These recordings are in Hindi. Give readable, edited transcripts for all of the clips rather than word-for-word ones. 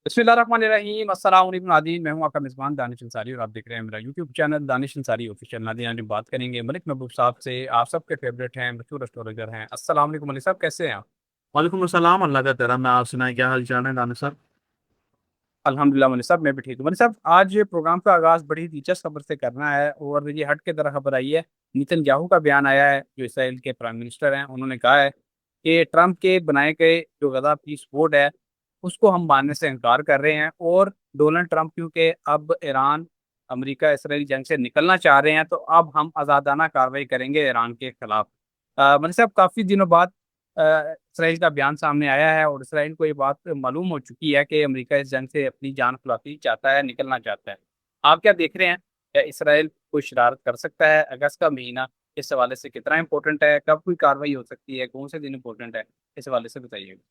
बिस्मिल्लाहिर्रहमानिर्रहीम अस्सलाम वालेकुम नाज़रीन, मैं हूं आपका मेज़बान दानिश अंसारी और आप देख रहे हैं मेरा YouTube channel Danish Ansari official. नाज़रीन आज हम बात करेंगे मलिक महबूब साहब से। आप सबके फेवरेट हैं, मशहूर एस्ट्रोलॉजर हैं। अस्सलाम वालेकुम मलिक साहब, कैसे हैं आप? वालेकुम अस्सलाम। अल्लाह का करम है। आप सुनाए क्या हाल चाल है दानिश साहब? अल्हम्दुलिल्लाह मलिक साहब, मैं भी ठीक हूँ। मलिक साहब, आज प्रोग्राम का आगाज़ बड़ी दिलचस्प खबर से करना है और ये हट के तरह खबर आई है। नेतन्याहू का बयान आया है, जो इसराइल के प्राइम मिनिस्टर हैं। उन्होंने कहा है कि ट्रंप के बनाए गए जो गज़ा पीस बोर्ड है, उसको हम मानने से इनकार कर रहे हैं। और डोनाल्ड ट्रंप क्योंकि अब ईरान अमेरिका इसराइल जंग से निकलना चाह रहे हैं, तो अब हम आज़ादाना कार्रवाई करेंगे ईरान के खिलाफ। मलिक साहब, काफ़ी दिनों बाद इसराइल का बयान सामने आया है और इसराइल को ये बात मालूम हो चुकी है कि अमेरिका इस जंग से अपनी जान खुलासी चाहता है, निकलना चाहता है। आप क्या देख रहे हैं? क्या इसराइल कोई शरारत कर सकता है? अगस्त का महीना इस हवाले से कितना इंपॉर्टेंट है? कब कोई कार्रवाई हो सकती है? कौन से दिन इंपॉर्टेंट है? इस हवाले से बताइएगा।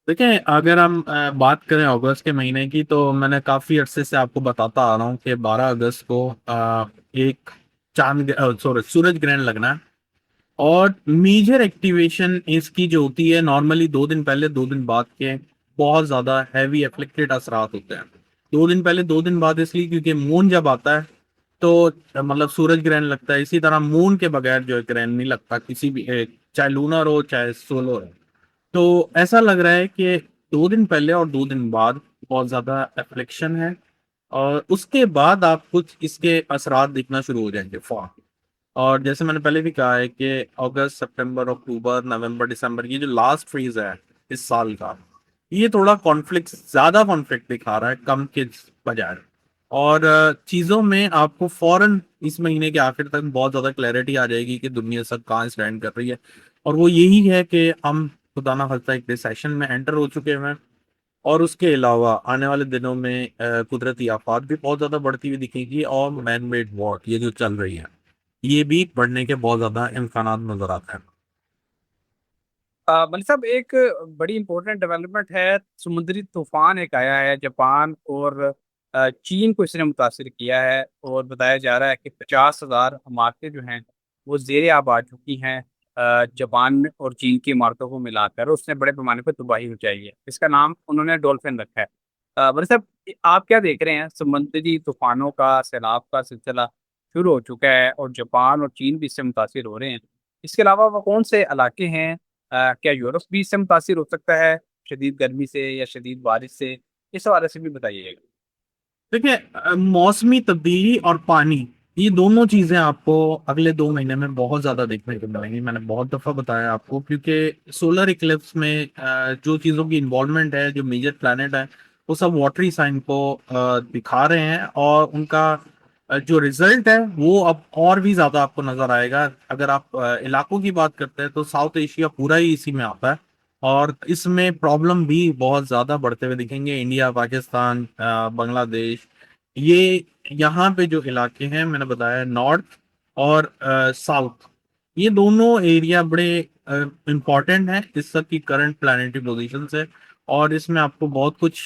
देखिए, अगर हम बात करें अगस्त के महीने की, तो मैंने काफी अरसे से आपको बताता आ रहा हूँ कि 12 अगस्त को एक चांद सॉरी सूरज ग्रहण लगना है। और मेजर एक्टिवेशन इसकी जो होती है, नॉर्मली 2 दिन पहले 2 दिन बाद के बहुत ज्यादा हैवी एफ्लिक्टेड असरात होते हैं। 2 दिन पहले 2 दिन बाद इसलिए क्योंकि मून जब आता है तो मतलब सूरज ग्रहण लगता है। इसी तरह मून के बगैर जो है ग्रहण नहीं लगता किसी भी चाहे लूनर हो चाहे सोलर हो। तो ऐसा लग रहा है कि 2 दिन पहले और 2 दिन बाद बहुत ज्यादा एफ्लिक्शन है। और उसके बाद आप कुछ इसके असरात दिखना शुरू हो जाएंगे फॉर। और जैसे मैंने पहले भी कहा है कि अगस्त सितंबर अक्टूबर नवंबर दिसंबर ये जो लास्ट फेज है इस साल का, ये थोड़ा कॉन्फ्लिक्ट ज्यादा कॉन्फ्लिक्ट दिखा रहा है कम के बजाय। और चीजों में आपको फौरन इस महीने के आखिर तक बहुत ज्यादा क्लैरिटी आ जाएगी कि दुनिया सब कहाँ स्टैंड कर रही है। और वो यही है कि हम खुदा ना खास्ता एक रिसेशन में एंटर हो चुके हैं। और उसके अलावा आने वाले दिनों में कुदरती आफात भी बहुत ज्यादा बढ़ती हुई दिखेगी और मैन मेड वॉर ये जो चल रही है ये भी बढ़ने के बहुत ज्यादा इम्कान नजर आते हैं। मलिक साहब, एक बड़ी इंपॉर्टेंट डेवलपमेंट है। समुद्री तूफान एक आया है जापान और चीन को इसने मुतासर किया है और बताया जा रहा है कि 50,000 इमारतें जो हैं वो जेर आब आ चुकी हैं। जापान और चीन की इमारतों को मिलाकर उसने बड़े पैमाने पर तबाही मचाई है। इसका नाम उन्होंने डॉल्फिन रखा है। मलिक साहब, आप क्या देख रहे हैं? समुद्री तूफानों का सैलाब का सिलसिला शुरू हो चुका है और जापान और चीन भी इससे मुतासर हो रहे हैं। इसके अलावा वो कौन से इलाके हैं? क्या यूरोप भी इससे मुतासिर हो सकता है, शदीद गर्मी से या शदीद बारिश से? इस हवाले से भी बताइएगा। देखिए, मौसमी तब्दीली और पानी ये दोनों चीजें आपको अगले 2 महीने में बहुत ज्यादा देखने को मिलेंगी। मैंने बहुत दफा बताया आपको क्योंकि सोलर इक्लिप्स में जो चीजों की इन्वॉल्वमेंट है, जो मेजर प्लैनेट है, वो सब वाटरी साइन को दिखा रहे हैं। और उनका जो रिजल्ट है वो अब और भी ज्यादा आपको नजर आएगा। अगर आप इलाकों की बात करते हैं तो साउथ एशिया पूरा ही इसी में आता है। और इसमें प्रॉब्लम भी बहुत ज्यादा बढ़ते हुए दिखेंगे। इंडिया, पाकिस्तान, बांग्लादेश, ये यहाँ पे जो इलाके हैं मैंने बताया नॉर्थ और साउथ, ये दोनों एरिया बड़े इंपॉर्टेंट हैं इस सब की करंट प्लानिटरी पोजीशन से। और इसमें आपको बहुत कुछ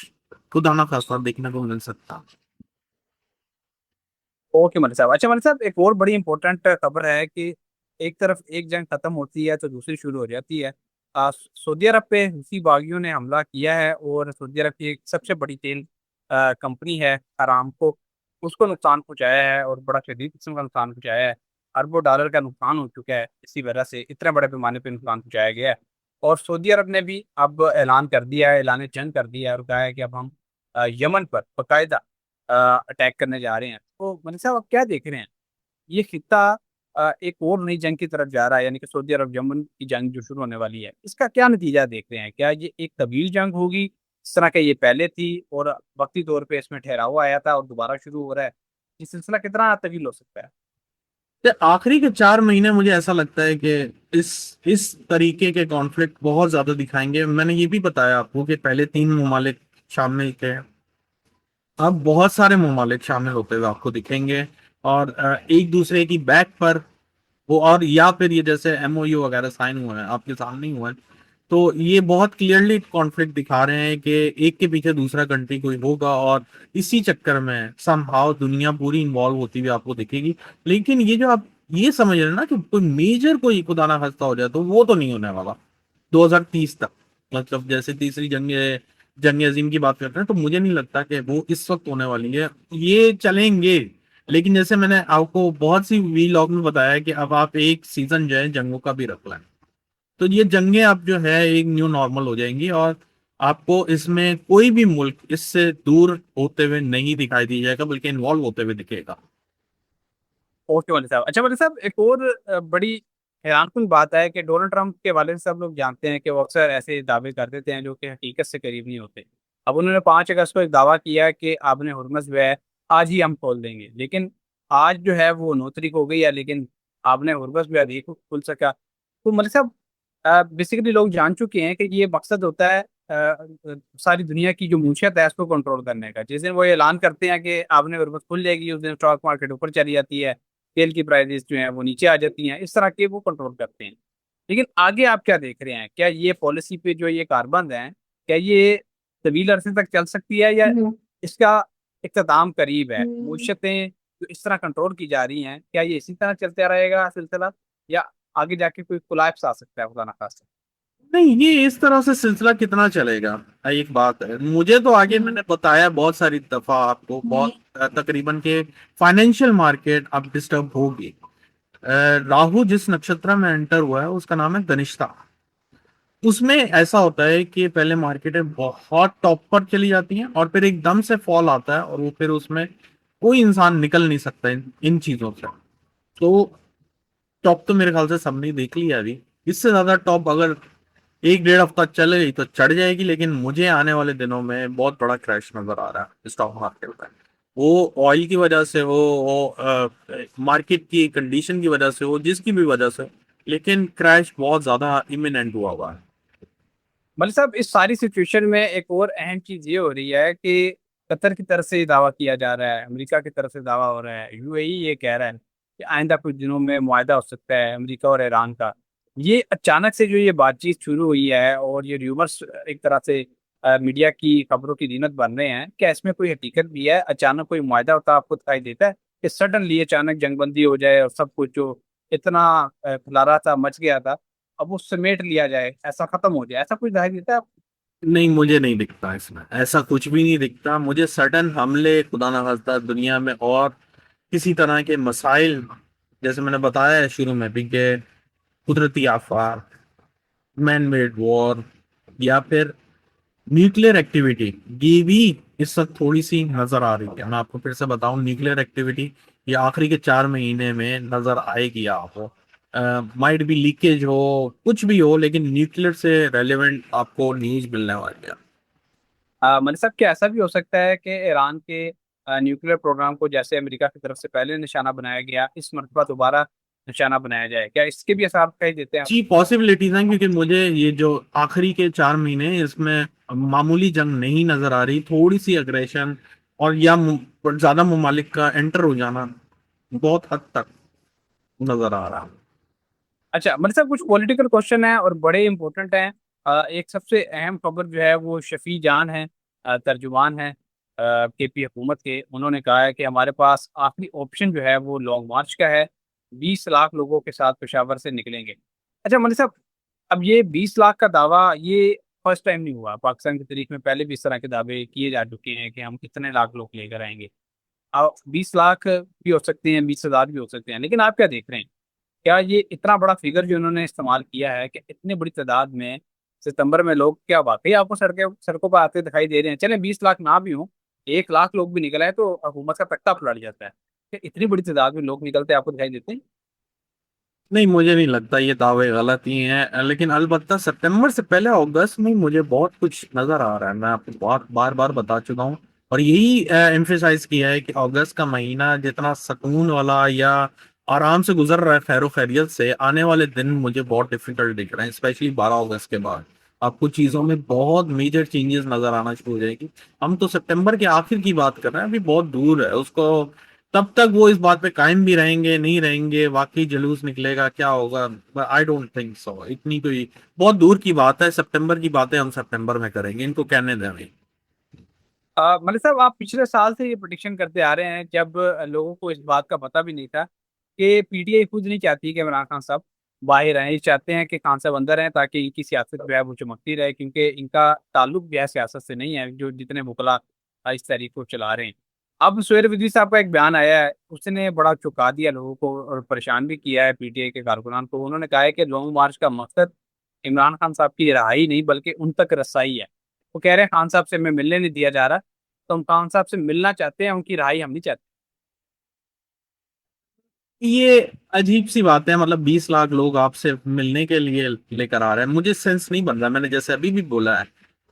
खुदा ना खासा देखने को मिल सकता। ओके मलिक साहब। अच्छा मलिक साहब, एक और बड़ी इंपॉर्टेंट खबर है कि एक तरफ एक जंग खत्म होती है तो दूसरी शुरू हो जाती है। सऊदी अरब पे हूसी बागियों ने हमला किया है और सऊदी अरब की एक सबसे बड़ी तेल कंपनी है अरामको, उसको नुकसान पहुंचाया है और बड़ा शदीद किस्म का नुकसान पहुंचाया है। अरबों डॉलर का नुकसान हो चुका है, इसी वजह से इतने बड़े पैमाने पे नुकसान पहुंचाया गया है। और सऊदी अरब ने भी अब ऐलान कर दिया है, ऐलान जंग कर दिया है और कहा है कि अब हम यमन पर बाकायदा अटैक करने जा रहे हैं। तो मलिक साहब, आप क्या देख रहे हैं? ये खित्ता एक और नई जंग की तरफ जा रहा है, यानी कि सऊदी अरब यमन की जंग जो शुरू होने वाली है, इसका क्या नतीजा देख रहे हैं? क्या ये एक तवील जंग होगी, इस तरह के ये पहले थी और वक्ती तौर पे इसमें ठहराव आया था और दोबारा शुरू हो रहा है? ये सिलसिला कितना तवील हो सकता है? तो आखिरी के 4 महीने मुझे ऐसा लगता है कि इस तरीके के कॉन्फ्लिक्ट बहुत ज्यादा दिखाएंगे। मैंने ये भी बताया आपको कि पहले 3 ममालिक शामिल थे, अब बहुत सारे ममालिक शामिल होते हुए आपको दिखेंगे। और एक दूसरे की बैक पर वो, और या फिर ये जैसे एमओयू वगैरह साइन हुए हैं आपके सामने ही हुए हैं, तो ये बहुत क्लियरली कॉन्फ्लिक्ट दिखा रहे हैं कि एक के पीछे दूसरा कंट्री कोई होगा। और इसी चक्कर में समहाउ दुनिया पूरी इन्वॉल्व होती हुई आपको दिखेगी। लेकिन ये जो आप ये समझ रहे हैं ना कि कोई मेजर कोई खुदा ना खास्ता हो जाए, तो वो तो नहीं होने वाला 2030 तक। मतलब जैसे तीसरी जंग जंग अजीम की बात करते हैं, तो मुझे नहीं लगता कि वो इस वक्त होने वाली है। ये चलेंगे, लेकिन जैसे मैंने आपको बहुत सी वीलॉग में बताया कि अब आप एक सीजन जो है जंगों का भी रख लें, तो ये जंगें अब जो है एक न्यू नॉर्मल हो जाएंगी, और आपको इसमें कोई भी मुल्क इससे दूर होते हुए नहीं दिखाई दी जाएगा, बल्कि इन्वॉल्व होते हुए दिखेगा। ओके वाले साहब। अच्छा वाले साहब, एक और बड़ी हैरानकुन बात है कि डोनाल्ड ट्रंप के बारे में सब लोग जानते हैं कि वो अक्सर ऐसे दावे कर देते हैं जो कि हकीकत से करीब नहीं होते। अब उन्होंने 5 अगस्त को एक दावा किया कि आपने हुर्मुज़ जो है आज ही हम खोल देंगे, लेकिन आज जो है वो 9 तारीख हो गई है, लेकिन आपने हुर्मुज़ भी अभी खुल सका। तो मलिक साहब, बेसिकली लोग जान चुके हैं कि ये मकसद होता है सारी दुनिया की जो मीशत है उसको कंट्रोल करने का। जिस दिन वो ऐलान करते हैं कि आपने हुर्मुज़ खुल जाएगी, उस दिन स्टॉक मार्केट ऊपर चली जाती है, तेल की प्राइसेस जो है वो नीचे आ जाती हैं। इस तरह के वो कंट्रोल करते हैं। लेकिन आगे आप क्या देख रहे हैं? क्या ये पॉलिसी पे जो ये कारबंद है, क्या ये तवील अरसे तक चल सकती है, या इसका इख्तिताम करीब है? मीशतें जो इस तरह कंट्रोल की जा रही हैं, क्या ये इसी तरह चलता रहेगा सिलसिला, या आगे जाके कोई कोलैप्स आ सकता है खुदा ना खास्ता? नहीं, ये इस तरह से सिलसिला कितना चलेगा? एक बात है, मुझे तो आगे मैंने बताया बहुत सारी दफा आपको, बहुत तकरीबन के फाइनेंशियल मार्केट अब डिस्टर्ब होगी। राहु जिस नक्षत्र में एंटर हुआ है उसका नाम है धनिष्ठा। उसमें ऐसा होता है कि पहले मार्केटें बहुत टॉप पर चली जाती हैं, और फिर एकदम से फॉल आता है, और वो फिर उसमें कोई इंसान निकल नहीं सकता इन चीजों से। तो टॉप तो मेरे ख्याल से सबने देख लिया अभी। इससे ज्यादा टॉप अगर एक डेढ़ हफ्ता चले गई तो चढ़ जाएगी, लेकिन मुझे आने वाले दिनों में बहुत बड़ा क्रैश नजर आ रहा है स्टॉक मार्केट में। वो ऑयल की वजह से हो, वो मार्केट की कंडीशन की वजह से हो, जिसकी भी वजह से, लेकिन क्रैश बहुत ज्यादा इमिनेंट हुआ है। मलिक साहब, इस सारी सिचुएशन में एक और अहम चीज ये हो रही है कि कतर की तरफ से दावा किया जा रहा है, अमेरिका की तरफ से दावा हो रहा है, यूएई ये कह रहा है कि आइंदा कुछ दिनों में मुआहदा हो सकता है अमेरिका और ईरान का। ये अचानक से जो ये बातचीत शुरू हुई है और ये र्यूमर्स एक तरह से मीडिया की खबरों की जीनत बन रहे हैं, क्या इसमें कोई हकीकत भी है? अचानक कोई मुआहदा होता आपको दिखाई देता है कि सडनली अचानक जंगबंदी हो जाए और सब कुछ जो इतना खलारा था, मच गया था, अब वो समेट लिया जाए, ऐसा खत्म हो जाए, ऐसा कुछ दिखाई देता है? नहीं, मुझे नहीं दिखता इसमें ऐसा कुछ भी नहीं दिखता। मुझे सडन हमले खुदा ना खास्ता दुनिया में और किसी तरह के मसाइल, जैसे मैंने बताया है शुरू में भी कि कुदरती आफात, मैन मेड वॉर, या फिर न्यूक्लियर एक्टिविटी, ये भी इस वक्त थोड़ी सी नजर आ रही है। मैं आपको फिर से बताऊं, न्यूक्लियर एक्टिविटी ये आखिरी के 4 महीने में नजर आएगी आपको। माइट भी लीकेज हो, कुछ भी हो, लेकिन न्यूक्लियर से रेलेवेंट आपको न्यूज मिलने वाली है। मतलब साहब, क्या ऐसा भी हो सकता है कि ईरान के न्यूक्लियर प्रोग्राम को जैसे अमेरिका की तरफ से पहले निशाना बनाया गया, इस मरतबा दोबारा निशाना बनाया जाए? क्या इसके भी असर कहीं देते हैं आप? जी, पॉसिबिलिटीज हैं, क्योंकि मुझे ये जो आखिरी के 4 महीने इसमें मामूली जंग नहीं नजर आ रही। थोड़ी सी अग्रेशन और या ज्यादा ममालिक का एंटर हो जाना बहुत हद तक नजर आ रहा है। अच्छा मतलब साहब, कुछ पॉलिटिकल क्वेश्चन है और बड़े इंपॉर्टेंट हैं। एक सबसे अहम खबर जो है वो शफी जान है, तर्जुमान है केपी हुकूमत के। उन्होंने कहा है कि हमारे पास आखिरी ऑप्शन जो है वो लॉन्ग मार्च का है, 20 लाख लोगों के साथ पेशावर से निकलेंगे। अच्छा मतलब साहब, अब ये 20 लाख का दावा ये फर्स्ट टाइम नहीं हुआ। पाकिस्तान की तारीख में पहले भी इस तरह के दावे किए जा चुके हैं कि हम कितने लाख लोग लेकर आएंगे। अब 20 लाख भी हो सकते हैं, 20 हजार भी हो सकते हैं, लेकिन आप क्या देख रहे हैं? क्या ये इतना बड़ा फिगर जो उन्होंने इस्तेमाल किया है कि इतनी बड़ी तादाद में सितंबर में लोग क्या वाकई आपको सड़कों पर आते दिखाई दे रहे हैं? चले 20 लाख ना भी हों, 1 लाख लोग भी निकल आए तो हुकूमत का तख्ता पलट जाता है। कि इतनी बड़ी तादाद में लोग निकलते आपको दिखाई देते हैं? नहीं, मुझे नहीं लगता ये दावे गलत ही हैं, लेकिन अलबत्ता सितंबर से पहले अगस्त में मुझे बहुत कुछ नजर आ रहा है। मैं आपको बहुत बार बार बता चुका हूँ, और यही एम्फेसाइज किया है कि अगस्त का महीना जितना सुकून वाला या आराम से गुजर रहा है खैरो खैरियत से, आने वाले दिन मुझे बहुत डिफिकल्ट दिख रहे हैं, स्पेशली 12 अगस्त के बाद। आपको चीजों में बहुत मेजर चेंजेस नजर आना शुरू हो जाएगी। हम तो सितंबर के आखिर की बात कर रहे हैं, अभी बहुत दूर है उसको। तब तक वो इस बात पे कायम भी रहेंगे नहीं रहेंगे, वाकई जुलूस निकलेगा क्या होगा, आई डोंट थिंक सो। इतनी कोई बहुत दूर की बात है, सितंबर की बातें हम सितंबर में करेंगे, इनको कहने दें हमें। मलिक साहब, आप पिछले साल से ये प्रोडिक्शन करते आ रहे हैं, जब लोगों को इस बात का पता भी नहीं था कि पीटीआई खुद नहीं चाहती कि इमरान खान साहब बाहर रहें, ये चाहते हैं कि खान साहब अंदर रहें ताकि इनकी सियासत जो है वो चमकती रहे, क्योंकि इनका ताल्लुक जो है सियासत से नहीं है, जो जितने वकला इस तहरीक को चला रहे हैं। अब सुहेल रिजवी साहब का एक बयान आया है, उसने बड़ा चौंका दिया लोगों को और परेशान भी किया है पीटीआई के कारकुनान को। उन्होंने कहा है कि लॉन्ग मार्च का मकसद इमरान खान साहब की रिहाई नहीं बल्कि उन तक रसाई है। वो कह रहे हैं खान साहब से हमें मिलने नहीं दिया जा रहा, तो हम खान साहब से मिलना चाहते हैं, उनकी रिहाई हम नहीं चाहते। ये अजीब सी बात है, मतलब 20 लाख लोग आपसे मिलने के लिए लेकर आ रहे हैं, मुझे सेंस नहीं बन रहा। मैंने जैसे अभी भी बोला है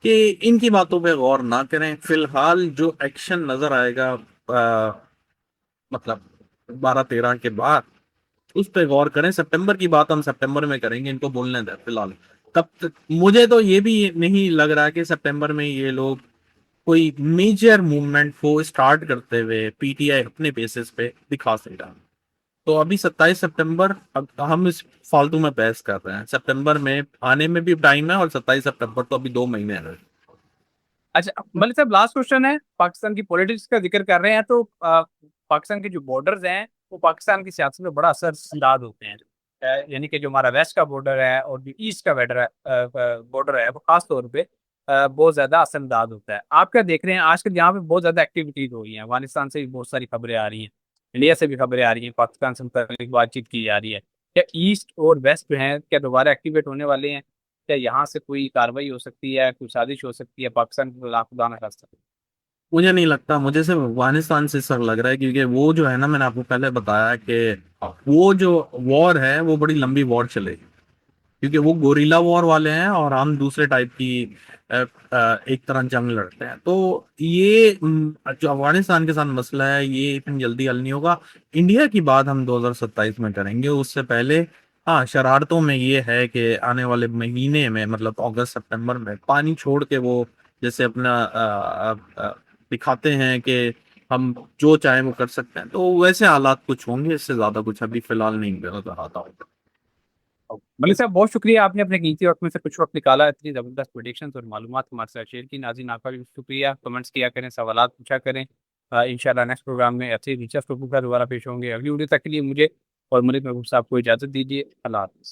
कि इनकी बातों पे गौर ना करें। फिलहाल जो एक्शन नजर आएगा मतलब 12-13 के बाद, उस पे गौर करें। सितंबर की बात हम सितंबर में करेंगे, इनको बोलने दें फिलहाल। तब तक मुझे तो ये भी नहीं लग रहा कि सितंबर में ये लोग कोई मेजर मूवमेंट को स्टार्ट करते हुए पीटीआई अपने बेसिस पे दिखा सकेगा। तो अभी 27 सितंबर, अब हम इस फालतू में बहस कर रहे हैं। सितंबर में आने में भी टाइम है और 27 सितंबर तो अभी 2 महीने हैं। अच्छा मलिक साहब, लास्ट क्वेश्चन है। पाकिस्तान की पॉलिटिक्स का जिक्र कर रहे हैं तो पाकिस्तान के जो बॉर्डर्स हैं वो पाकिस्तान की सियासत में बड़ा असरअंदाज होते हैं। यानी कि जो हमारा वेस्ट का बॉर्डर है और जो ईस्ट का बॉर्डर है वो खास तौर पे बहुत ज्यादा असरअंदाज होता है। आप क्या देख रहे हैं आजकल यहाँ पे बहुत ज्यादा एक्टिविटीज हो रही हैं, अफगानिस्तान से भी बहुत सारी खबरें आ रही हैं, इंडिया से भी खबरें आ रही हैं, पाकिस्तान से मुताबिक बातचीत की जा रही है। क्या ईस्ट और वेस्ट जो है क्या दोबारा एक्टिवेट होने वाले हैं? क्या यहाँ से कोई कार्रवाई हो सकती है, कोई साजिश हो सकती है पाकिस्तान के खिलाफ, खुदा न खास्ता? मुझे नहीं लगता, मुझे सिर्फ अफगानिस्तान से सर लग रहा है, क्योंकि वो जो है ना, मैंने आपको पहले बताया कि वो जो वॉर है वो बड़ी लंबी वॉर चलेगी, क्योंकि वो गोरिल्ला वॉर वाले हैं और हम दूसरे टाइप की एक तरह जंग लड़ते हैं। तो ये जो अफगानिस्तान के साथ मसला है ये इतनी जल्दी हल नहीं होगा। इंडिया की बात हम 2027 में करेंगे, उससे पहले हाँ शरारतों में ये है कि आने वाले महीने में, मतलब अगस्त सितंबर में पानी छोड़ के वो जैसे अपना दिखाते हैं कि हम जो चाहे वो कर सकते हैं, तो वैसे हालात कुछ होंगे। इससे ज्यादा कुछ अभी फिलहाल नहीं नजर आता हूँ। मलिक साहब बहुत शुक्रिया, आपने अपने कीमती वक्त में से कुछ वक्त निकाला, इतनी ज़बरदस्त प्रेडिक्शंस और मालूमात हमारे साथ शेयर की। नाज़रीन आपका भी शुक्रिया, कमेंट्स किया करें, सवालात पूछा करें। इंशाल्लाह नेक्स्ट प्रोग्राम में अच्छी दिलचस्प टॉपिक का दोबारा पेश होंगे। अगली वीडियो तक के लिए मुझे और मलिक महबूब साहब को इजाज़त दीजिए। अल्लाह हाफ़िज़।